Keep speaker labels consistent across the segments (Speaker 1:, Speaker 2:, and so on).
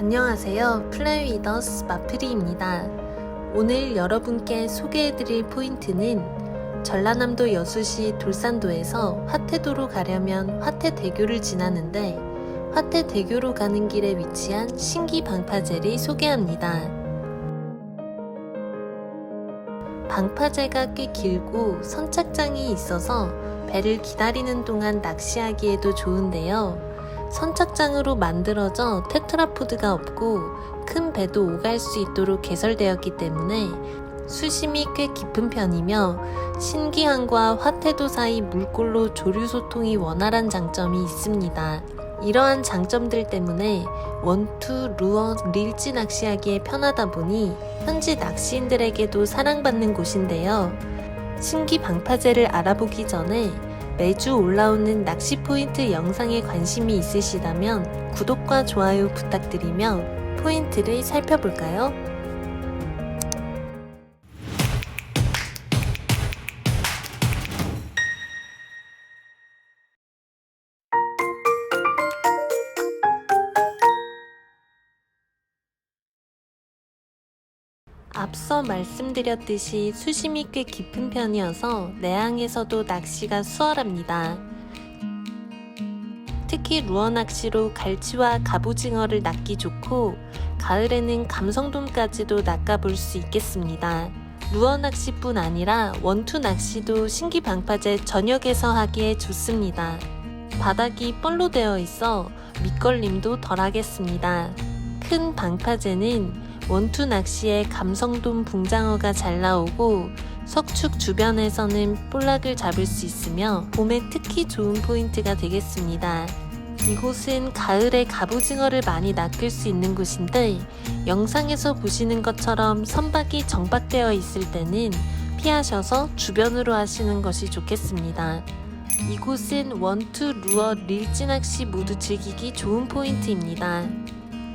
Speaker 1: 안녕하세요. 플레이위더스 마프리입니다. 오늘 여러분께 소개해드릴 포인트는 전라남도 여수시 돌산도에서 화태도로 가려면 화태대교를 지나는데 화태대교로 가는 길에 위치한 신기방파제를 소개합니다. 방파제가 꽤 길고 선착장이 있어서 배를 기다리는 동안 낚시하기에도 좋은데요. 선착장으로 만들어져 테트라포드가 없고 큰 배도 오갈 수 있도록 개설되었기 때문에 수심이 꽤 깊은 편이며 신기항과 화태도 사이 물골로 조류 소통이 원활한 장점이 있습니다. 이러한 장점들 때문에 원투, 루어, 릴지 낚시하기에 편하다 보니 현지 낚시인들에게도 사랑받는 곳인데요. 신기방파제를 알아보기 전에 매주 올라오는 낚시 포인트 영상에 관심이 있으시다면 구독과 좋아요 부탁드리며 포인트를 살펴볼까요? 앞서 말씀드렸듯이 수심이 꽤 깊은 편이어서 내항에서도 낚시가 수월합니다. 특히 루어 낚시로 갈치와 갑오징어를 낚기 좋고 가을에는 감성돔까지도 낚아볼 수 있겠습니다. 루어 낚시뿐 아니라 원투 낚시도 신기방파제 전역에서 하기에 좋습니다. 바닥이 뻘로 되어 있어 밑걸림도 덜하겠습니다. 큰 방파제는 원투 낚시에 감성돔 붕장어가 잘 나오고 석축 주변에서는 볼락을 잡을 수 있으며 봄에 특히 좋은 포인트가 되겠습니다. 이곳은 가을에 갑오징어를 많이 낚을 수 있는 곳인데 영상에서 보시는 것처럼 선박이 정박되어 있을 때는 피하셔서 주변으로 하시는 것이 좋겠습니다. 이곳은 원투, 루어, 릴지 낚시 모두 즐기기 좋은 포인트입니다.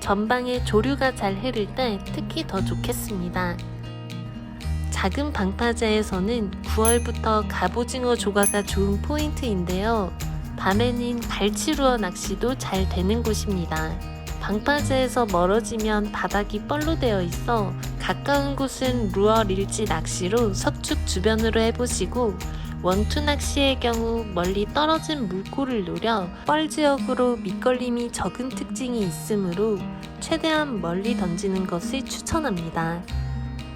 Speaker 1: 전방에 조류가 잘 흐를 때 특히 더 좋겠습니다. 작은 방파제에서는 9월부터 갑오징어 조가가 좋은 포인트인데요. 밤에는 갈치루어 낚시도 잘 되는 곳입니다. 방파제에서 멀어지면 바닥이 뻘로 되어 있어 가까운 곳은 루어, 릴지 낚시로 석축 주변으로 해보시고 원투 낚시의 경우 멀리 떨어진 물골을 노려 뻘 지역으로 밑걸림이 적은 특징이 있으므로 최대한 멀리 던지는 것을 추천합니다.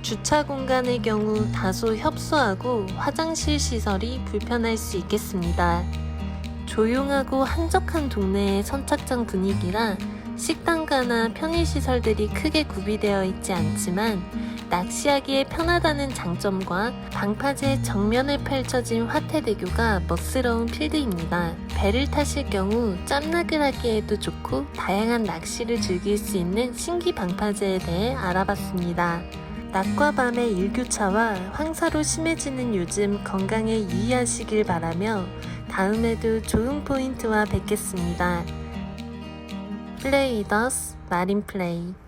Speaker 1: 주차 공간의 경우 다소 협소하고 화장실 시설이 불편할 수 있겠습니다. 조용하고 한적한 동네의 선착장 분위기라 식당가나 편의시설들이 크게 구비되어 있지 않지만 낚시하기에 편하다는 장점과 방파제 정면에 펼쳐진 화태대교가 멋스러운 필드입니다. 배를 타실 경우 짬낚을 하기에도 좋고 다양한 낚시를 즐길 수 있는 신기방파제에 대해 알아봤습니다. 낮과 밤의 일교차와 황사로 심해지는 요즘 건강에 유의하시길 바라며 다음에도 좋은 포인트와 뵙겠습니다. 플레이더스 마린플레이